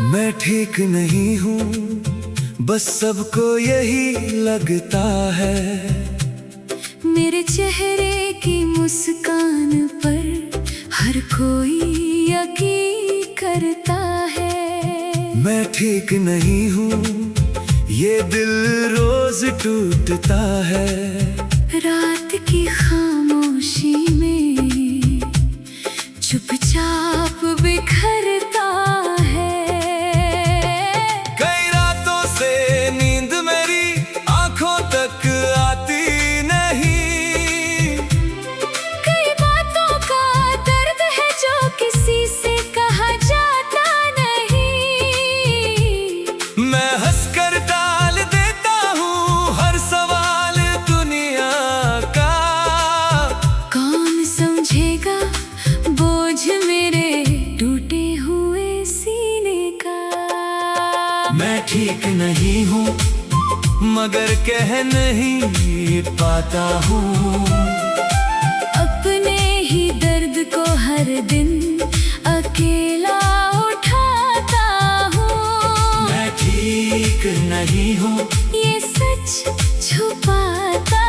मैं ठीक नहीं हूँ, बस सबको यही लगता है। मेरे चेहरे की मुस्कान पर हर कोई यकीन करता है। मैं ठीक नहीं हूँ, ये दिल रोज टूटता है। रात की खामोशी में चुपचाप बिखरता है। कई रातों से नींद मेरी आंखों तक आती नहीं। कई बातों का दर्द है जो किसी से कहा जाता नहीं। मैं हंसकर डाल देता हूँ हर सवाल दुनिया का। कौन समझेगा बोझ मेरे टूटे हुए सीने का। मैं ठीक नहीं हूँ, मगर कह नहीं पाता हूँ। अपने ही दर्द को हर दिन अकेला उठाता हूँ। मैं ठीक नहीं हूँ, ये सच छुपाता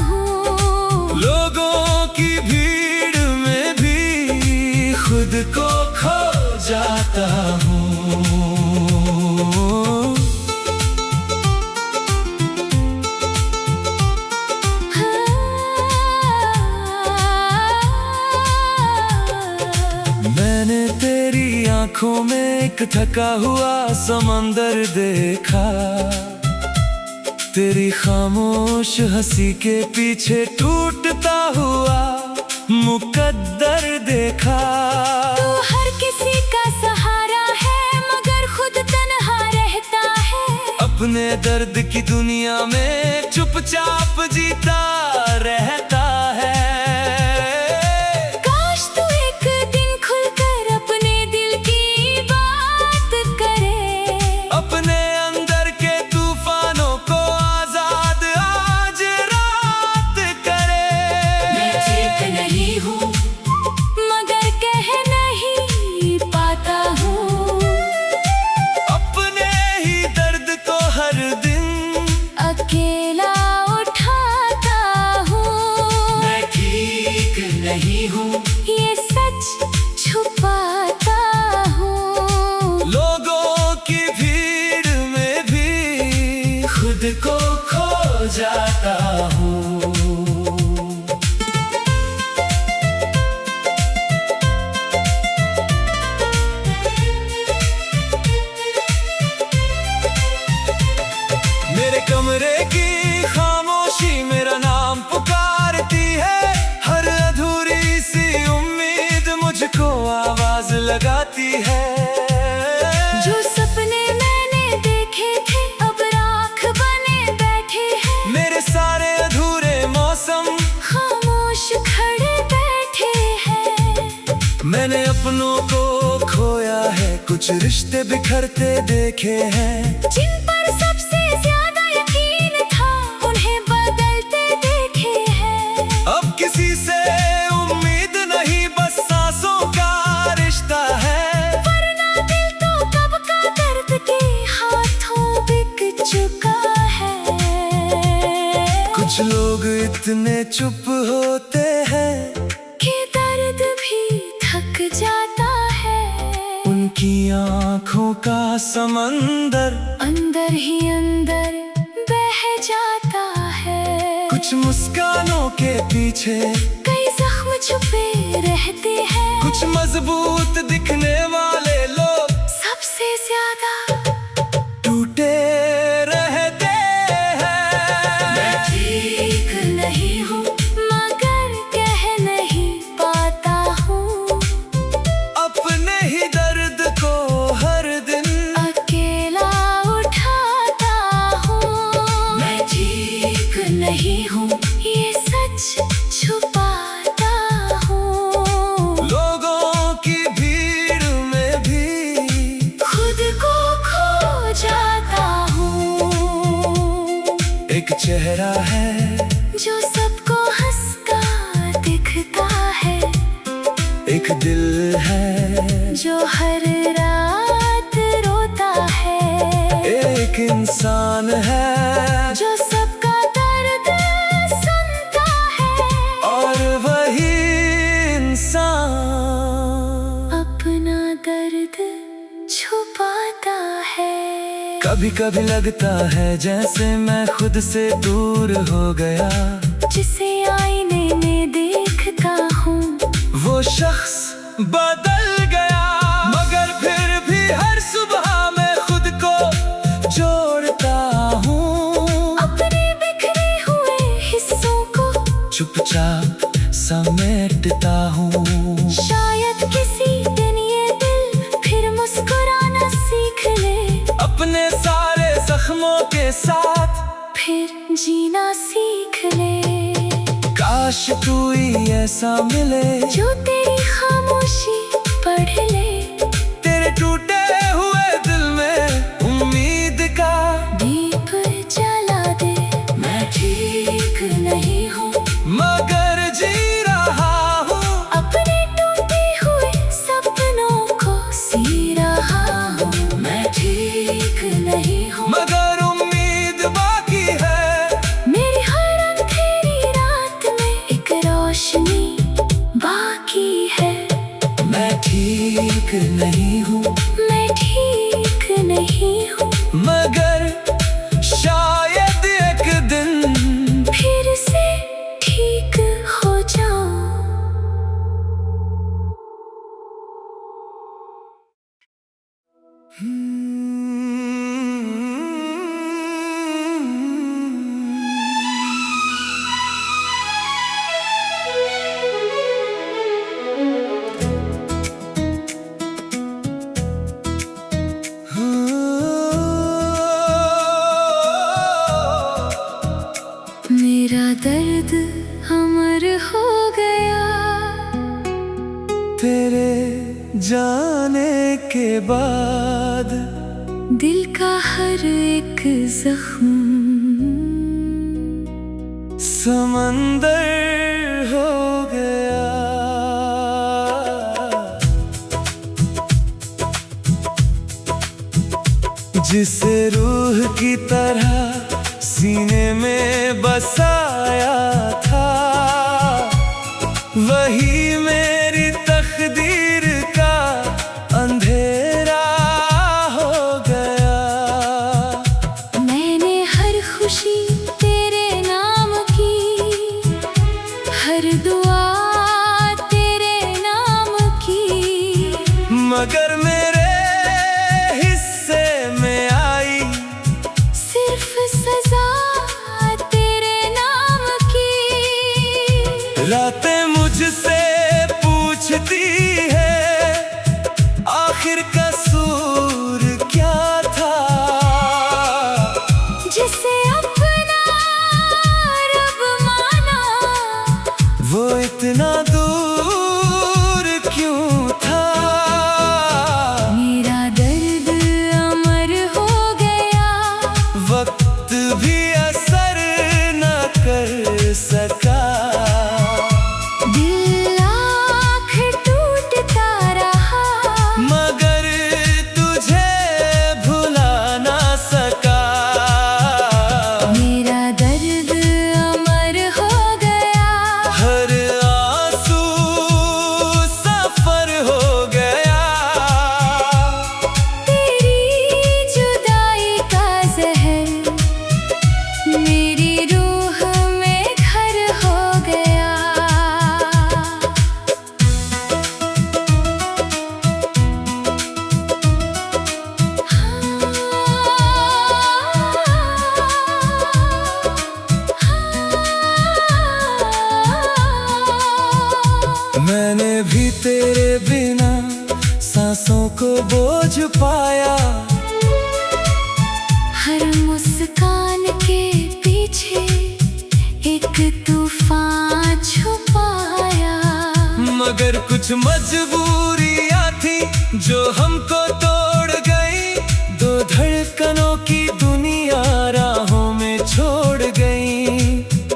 हूँ। लोगों की भीड़ में भी खुद को खो जाता हूँ। मैंने तेरी आंखों में एक थका हुआ समंदर देखा। तेरी खामोश हंसी के पीछे टूटता हुआ मुकद्दर देखा। तू हर किसी का सहारा है मगर खुद तन्हा रहता है। अपने दर्द की दुनिया में चुपचाप जीता रहता है। काश तू एक दिन खुलकर अपने दिल की बात करे। अपने अंदर के तूफानों को आजाद आज रात करे। मैं ठीक नहीं हूँ, मगर कह नहीं पाता हूँ। अपने ही दर्द को हर दिन अकेला उठाता हूँ। मैं ठीक नहीं हूँ, ये सच छुपाता हूँ। लोगों की भीड़ में भी खुद को खो जाता हूँ। मेरे कमरे की खामोशी मेरा नाम पुकारती है। हर अधूरी सी उम्मीद मुझको आवाज लगाती है। जो सपने मैंने देखे थे अब राख बने बैठे हैं। मेरे सारे अधूरे मौसम खामोश खड़े बैठे हैं। मैंने अपनों को खोया है, कुछ रिश्ते बिखरते देखे हैं। जिन पर सबसे ज्यादा यकीन था उन्हें बदलते देखे हैं। अब किसी से उम्मीद नहीं, बस सांसों का रिश्ता है। वरना दिल तो कब का दर्द के हाथों बिक चुका है। कुछ लोग इतने चुप होते हैं कि दर्द भी थक जाता है। उनकी आंखों का समंदर अंदर ही अंदर बह जाता है। कुछ मुस्कानों के पीछे कई जख्म छुपे रहते हैं। कुछ मजबूत दिखने वाले लोग सबसे ज्यादा टूटे रहते हैं। मैं ठीक नहीं हूँ, मगर कह नहीं पाता हूँ। अपने ही दर्द को हर दिन अकेला उठाता हूँ। मैं ठीक नहीं हूँ, ये सच छुपाता हूँ। लोगों की भीड़ में भी खुद को खो जाता हूँ। एक चेहरा है जो सबको हंसता दिखता है। एक दिल है जो हर रात रोता इंसान है जो सबका दर्द सुनता है, और वही इंसान अपना दर्द छुपाता है। कभी कभी लगता है जैसे मैं खुद से दूर हो गया, जिसे आईने में देखता हूँ वो शख्स बदल गया, मगर फिर भी हर सुबह मैं खुद को जोड़ता हूँ। अपने बिखरे हुए हिस्सों को चुपचाप समेटता हूँ। शायद किसी दिन ये दिल फिर मुस्कुराना सीख ले, अपने सारे जख्मों के साथ फिर जीना सीख ले। काश तू ही ऐसा मिले जो तेरी खामोशी पढ़ ले, तेरे टूटे हुए दिल में उम्मीद का दीप जला दे। मैं ठीक नहीं हूँ मगर जी रहा हूँ, अपने टूटे हुए सपनों को सी रहा हूँ। मैं ठीक नहीं हूँ मगर उम्मीद बाकी है। मेरी हर अंधेरी रात में एक रोशनी बाकी है। मैं ठीक नहीं हूँ मैं ठीक नहीं हूँ मगर शायद एक दिन फिर से ठीक हो जाऊं। मेरा दर्द अमर हो गया तेरे जाने के बाद, दिल का हर एक जख्म समंदर हो गया। जिसे रूह की तरह सीने में बसाया था, वही मेरी तकदीर का अंधेरा हो गया। मैंने हर खुशी तेरे नाम की, हर दुआ तेरे नाम की, मगर मेरे हिस्से में आई सिर्फ सजा तेरे नाम की। रातें मुझसे पूछती है आखिर कसूर क्या था, जिसे अपना रब माना वो इतना दूर क्यों था। मेरा दर्द अमर हो गया, वक्त भी असर न कर सका, दिल आँख टूटता रहा, मगर तुझे भुला ना सका। मेरा दर्द अमर हो गया, हर आंसू सफर हो गया, तेरी जुदाई का जहर मेरी रूह में घर हो गया। मैंने भी तेरे बिना सांसों को बोझ पाया, हर मुस्कान के पीछे एक तूफान छुपाया, मगर कुछ मजबूरियां थी जो हमको तोड़ गई। दो धड़कनों की दुनिया राहों में छोड़ गई।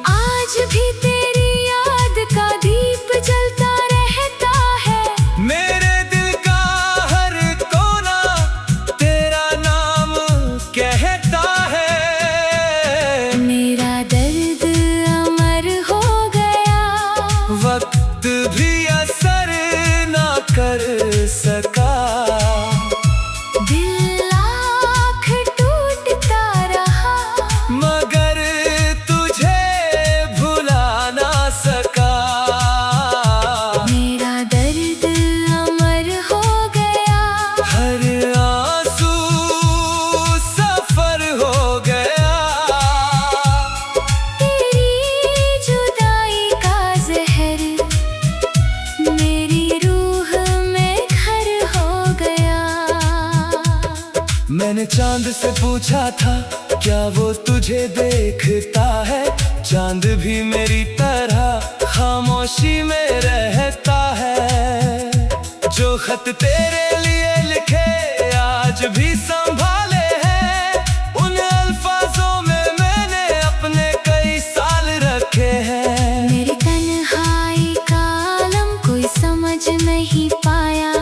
आज भी तेरी याद का दीप जलता रहता है, मेरे दिल का हर कोना तेरा नाम कहता मैंने चांद से पूछा था क्या वो तुझे देखता है। चांद भी मेरी तरह खामोशी में रहता है। जो खत तेरे लिए लिखे आज भी संभाले हैं, उन अल्फाजों में मैंने अपने कई साल रखे हैं। मेरी तन्हाई का आलम कोई समझ नहीं पाया।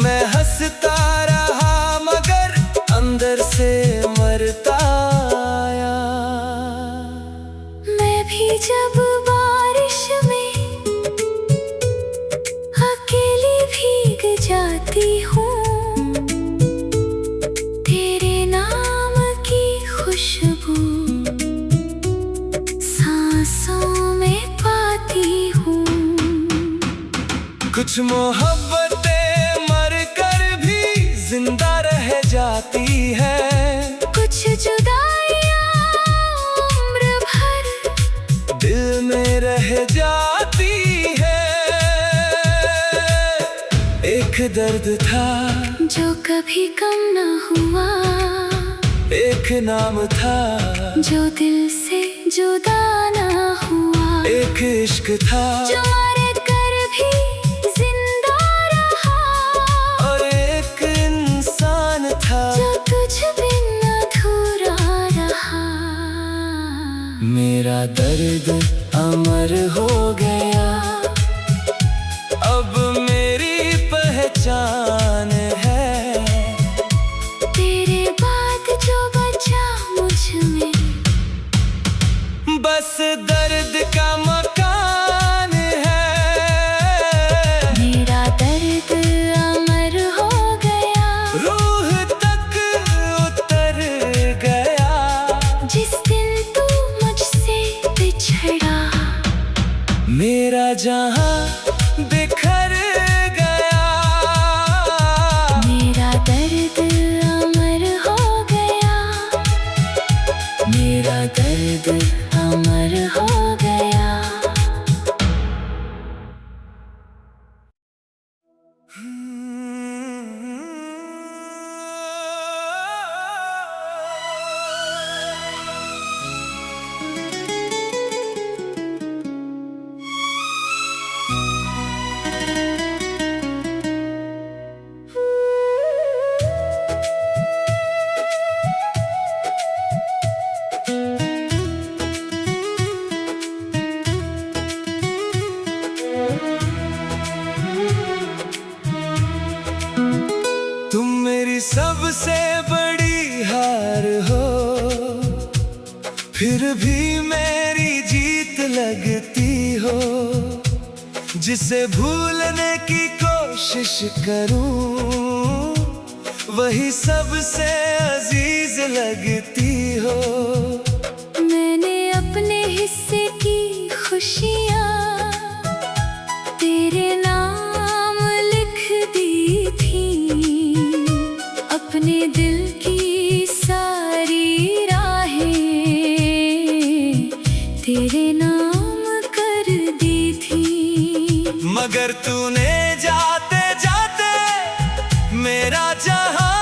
मैं हंसता रहा मगर अंदर से मरता आया। मैं भी जब बारिश में अकेली भीग जाती हूँ, तेरे नाम की खुशबू सांसों में पाती हूँ। कुछ मोहब्बतें मर कर भी जिंदा रह जाती है। कुछ जुदाइयाँ उम्र भर दिल में रह जाती है। एक दर्द था जो कभी कम न हुआ, एक नाम था जो दिल से जुदा न हुआ। एक इश्क था जो मर कर भी जिंदा रहा, और एक इंसान था जो तुझ बिन अधूरा रहा। मेरा दर्द अमर हो गया, अब मेरी पहचान है। तेरे बाद जो बचा मुझ में, बस दर्द का मकान है। मेरा दर्द अमर हो गया, रूह तक उतर गया जिस दिन तू मुझसे बिछड़ा। मेरा जहां बिखर गया। मेरा दर्द अमर हो गया, मेरा दर्द अमर हो गया। तुम मेरी सबसे बड़ी हार हो, फिर भी मेरी जीत लगती हो। जिसे भूलने की कोशिश करूं, वही सबसे अजीज लगती हो। मैंने अपने हिस्से की खुशियाँ तेरे नाम लिख दी थी। अपने दिल की सारी राहें तेरे नाम कर दी थी। मगर तूने जाते जाते मेरा जहां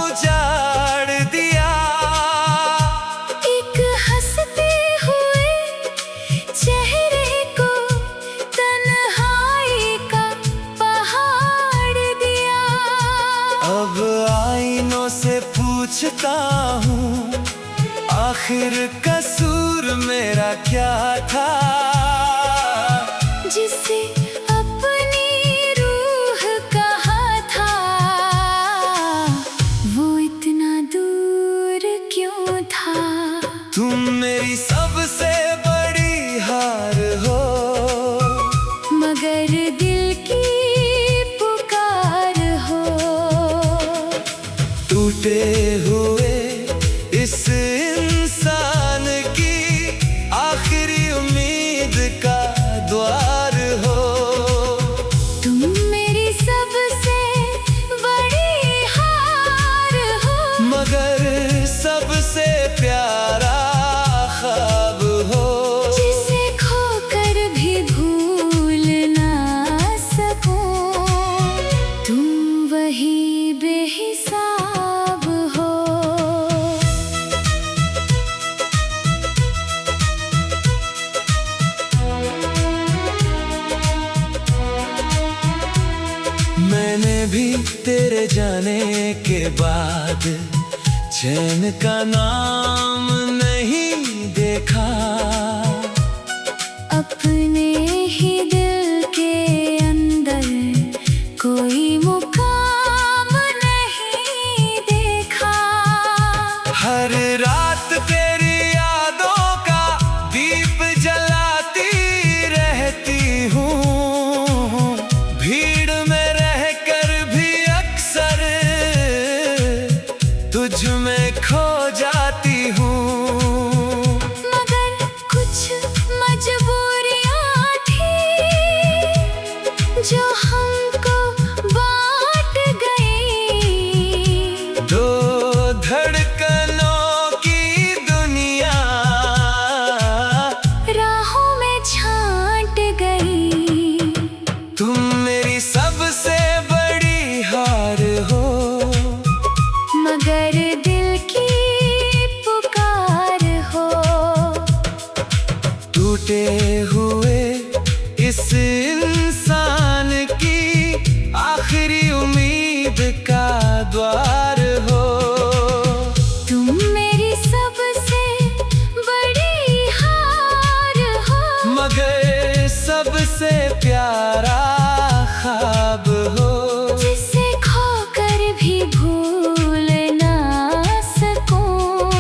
उजाड़ दिया। एक हंसते हुए चेहरे को तन्हाई का पहाड़ दिया। अब आईनों से पूछता हूँ, आखिर कसूर मेरा क्या था। जिसे अपनी रूह कहा था, वो इतना दूर क्यों था। तुम मेरी सबसे बड़ी हार हो, मगर दिल की पुकार हो। टूटे हुए इस इंसान की आखिरी उम्मीद का द्वार हो। तुम मेरी सबसे बड़ी हार हो, मगर सबसे प्यारा ख्वाब हो। जिसे खोकर भी भूल ना सकूं। तुम वही बेहिसाब हो। रहने के बाद चैन का नाम नहीं देखा। अपने ही दिल के अंदर कोई मुकाम नहीं देखा। हर रात तेरी यादों का दीप जलाती रहती हूँ। भीड़ में रहकर भी अक्सर तुझ में खो जाती हूँ। मगर कुछ मजबूरियाँ थी जो हमको बांट गई। दो धड़कनों की दुनिया राहों में छांट गई। तुम मेरी सबसे बड़ी हार हो, मगर दिल की पुकार हो। टूटे हुए इस इंसान की आखिरी उम्मीद का द्वार हो। तुम मेरी सबसे बड़ी हार हो, मगर सबसे प्यारा ख्वाब हो। जिसे खोकर भी भूल ना सकूं।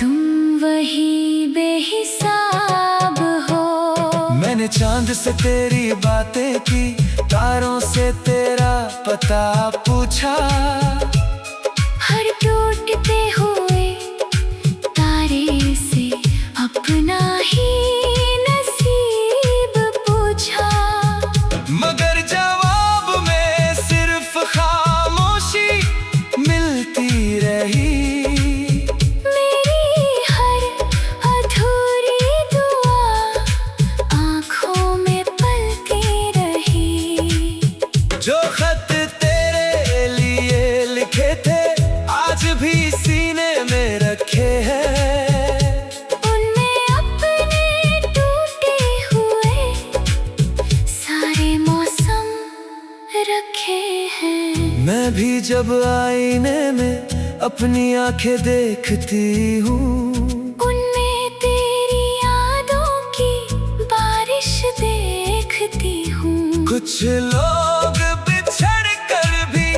तुम वही बेहिसाब हो। मैंने चांद से तेरी बातें की, तारों से तेरा पता पूछा। हर टूटते हुए तारे से अपना ही नसीब पूछा। मगर जवाब में सिर्फ खामोशी मिलती रही। मेरी हर अधूरी दुआ आँखों में पलती रही। जो खत तेरे लिए लिखे थे आज भी सीने में रखे हैं। उनमें अपने टूटे हुए सारे मौसम रखे हैं। मैं भी जब आईने में अपनी आंखें देखती हूँ, उनमें तेरी यादों की बारिश देखती हूँ। कुछ लोग बिछड़ कर भी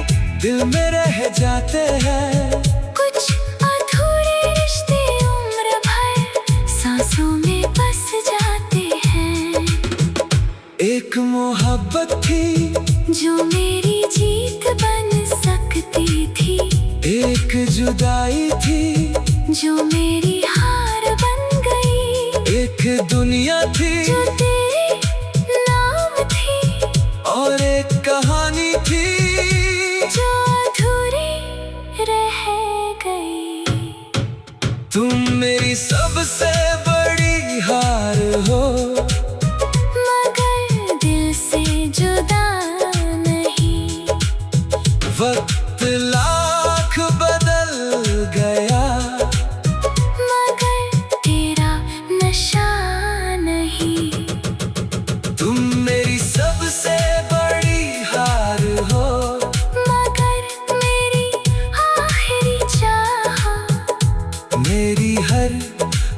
दिल में रह जाते हैं। कुछ अधूरे रिश्ते उम्र भर सांसों में बस जाते हैं। एक मोहब्बत थी जो मेरी जीत बन सकती थी। एक जुदाई थी जो मेरी हार बन गई। एक दुनिया थी जो तेरे नाम थी। और एक कहानी थी जो अधूरी रह गई। तुम मेरी सबसे बड़ी हार हो, मगर दिल से जुदा नहीं। वक्त लाख बदल गया मगर तेरा नशा नहीं। तुम मेरी सबसे बड़ी हार हो, मगर मेरी आखिरी चाह। मेरी हर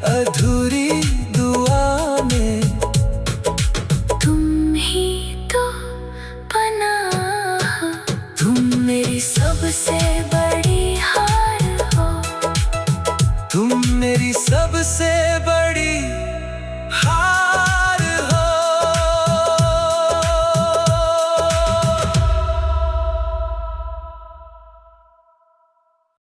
अधूरी दुआ में तुम ही तो पनाह। तुम मेरी सबसे बड़ी हार हो। तुम मेरी सबसे बड़ी